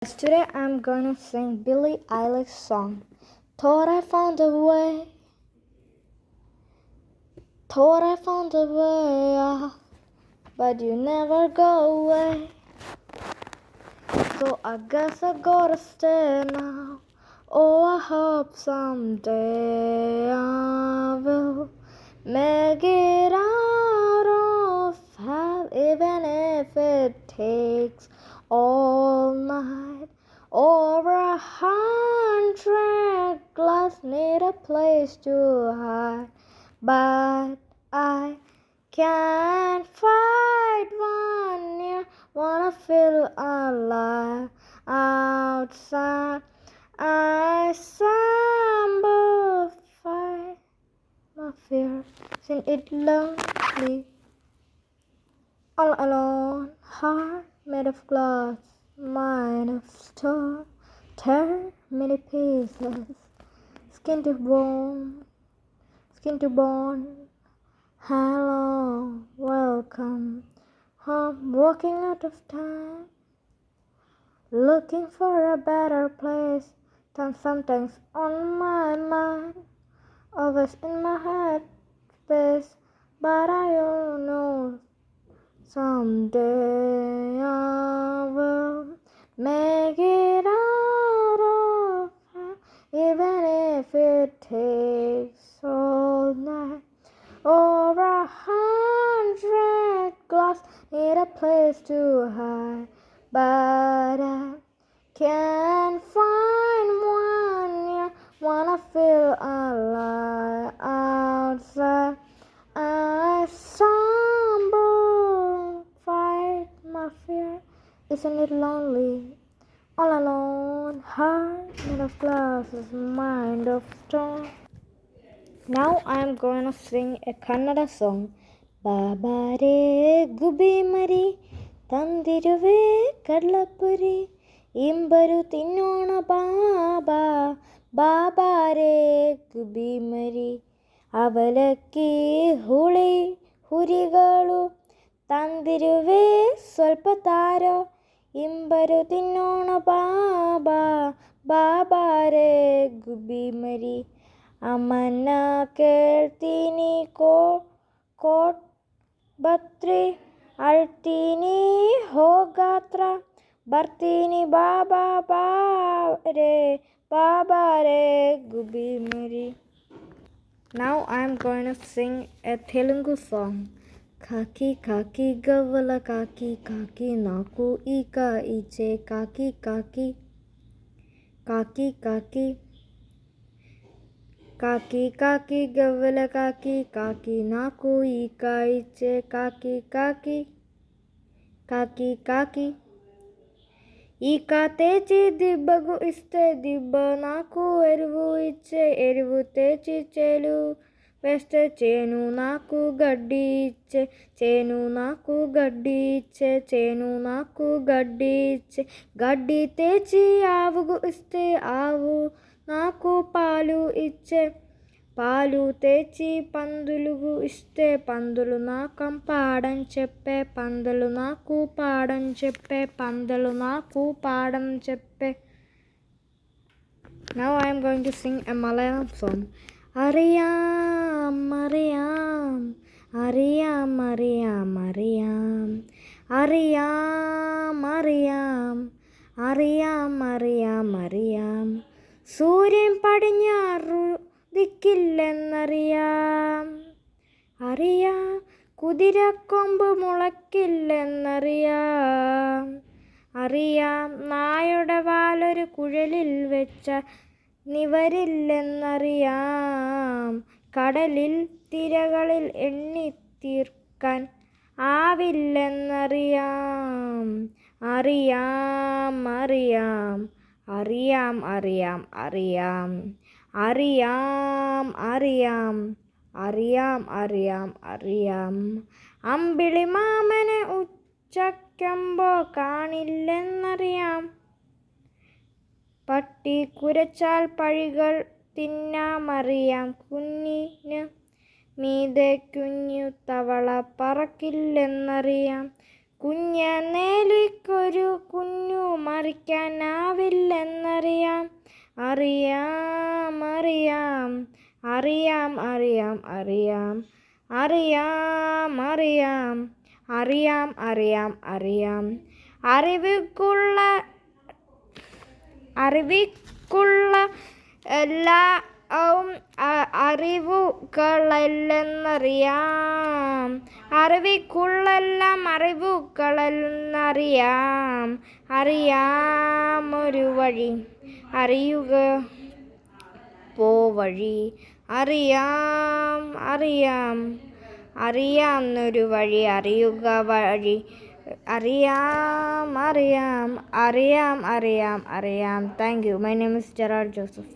Today I'm gonna sing Billie Eilish song. Thought I found a way. Thought I found a way out, but you never go away. So I guess I gotta stay now. Oh, I hope someday I will make it out of hell, even if it takes all night. Over 100 glass need a place to hide, but I can't fight one near. Wanna feel alive outside. I simplify my fear, sing it lonely, all alone. Heart made of glass, mind of stone. Tear many pieces, skin to bone, skin to bone. Hello, welcome home. Walking out of time, looking for a better place. Time sometimes on my mind, always in my head space. But I don't know, someday I will make it out of here, even if it takes all night. Over 100 glass need a place to hide, but I can't find one near. Wanna feel alive outside. I stumble, fight my fear. Isn't it lonely? All alone, heart made of glass, mind of stone. Now I am going to sing a Kannada song. Babare gubi mari tandiruve kadlapuri imbaru tinnona baba babare gubi mari ಅವಲಕ್ಕಿ ಹುಳಿ ಹುರಿಗಳು ತಂದಿರುವೆ ಸ್ವಲ್ಪ ತಾರೋ ಇಂಬರು ತಿನ್ನೋಣ ಬಾಬಾ ಬಾಬಾರೆ ಗುಬ್ಬಿ ಮರಿ ಅಮ್ಮನ್ನ ಕೇಳ್ತೀನಿ coat ಬತ್ರಿ ಅಳ್ತೀನಿ ಹೋಗಾತ್ರ ಬರ್ತೀನಿ ಬಾಬಾ ಬಾಬಾರೆ ಗುಬ್ಬಿ ಮರಿ. Now I am going to sing a Telugu song. Kaki kaki gavvala kaki kaki naku ika iche kaki kaki kaki kaki kaki kaki gavvala kaki kaki naku ika iche kaki kaki kaki kaki ఈక తెచ్చి దిబ్బకు ఇస్తే దిబ్బ నాకు ఎరువు ఇచ్చే ఎరువు తెచ్చి చేలు వేస్తే చేను నాకు గడ్డి ఇచ్చే చేను నాకు గడ్డి ఇచ్చే చేను నాకు గడ్డి ఇచ్చే గడ్డి తెచ్చి ఆవుకు ఇస్తే ఆవు నాకు పాలు ఇచ్చే పాలు తెచ్చి పందులకు ఇస్తే పందులు నాకు పాడం చెప్పే పందులు నాకు పాడం చెప్పే పందులు నాకు పాడం చెప్పే. Now I am going to sing a Malayalam song. Ariyam Ariyam Ariyam Ariyam Ariyam Ariyam Ariyam Ariyam Ariyam Ariyam സൂര്യൻ പടിഞ്ഞാറു ദിക്കില്ലെന്നറിയാം അറിയാം കുതിരക്കൊമ്പ് മുളയ്ക്കില്ലെന്നറിയാം അറിയാം നായുടെ വാലൊരു കുഴലിൽ വെച്ച നിവരില്ലെന്നറിയാം കടലിൽ തിരകളിൽ എണ്ണിത്തീർക്കാൻ ആവില്ലെന്നറിയാം അറിയാം അറിയാം അറിയാം അറിയാം അറിയാം അറിയാം അറിയാം അറിയാം അറിയാം അറിയാം അമ്പിളി മാമനെ ഉച്ചയ്ക്കുമ്പോൾ കാണില്ലെന്നറിയാം പട്ടി കുരച്ചാൽ പഴികൾ തിന്നാമറിയാം മീതെ കുഞ്ഞു തവള പറക്കില്ലെന്നറിയാം കുഞ്ഞനേലിക്കൊരു കുഞ്ഞു മറിക്കാനാവില്ലെന്നറിയാം. അറിയാം അറിയാം അറിയാം അറിയാം അറിയാം അറിയാം അറിയാം അറിയാം അറിയാം അറിയാം അറിവിക്കുള്ള എല്ലാ അറിവുകളെന്നറിയാം. അറിവിക്കുള്ളെല്ലാം അറിവുകളെന്നറിയാം. അറിയാം ഒരു വഴി അറിയുക പോവഴി. അറിയാം അറിയാം അറിയാവുന്നൊരു വഴി അറിയുക വഴി. അറിയാം അറിയാം അറിയാം അറിയാം അറിയാം. Thank you. My name is Gerald Joseph.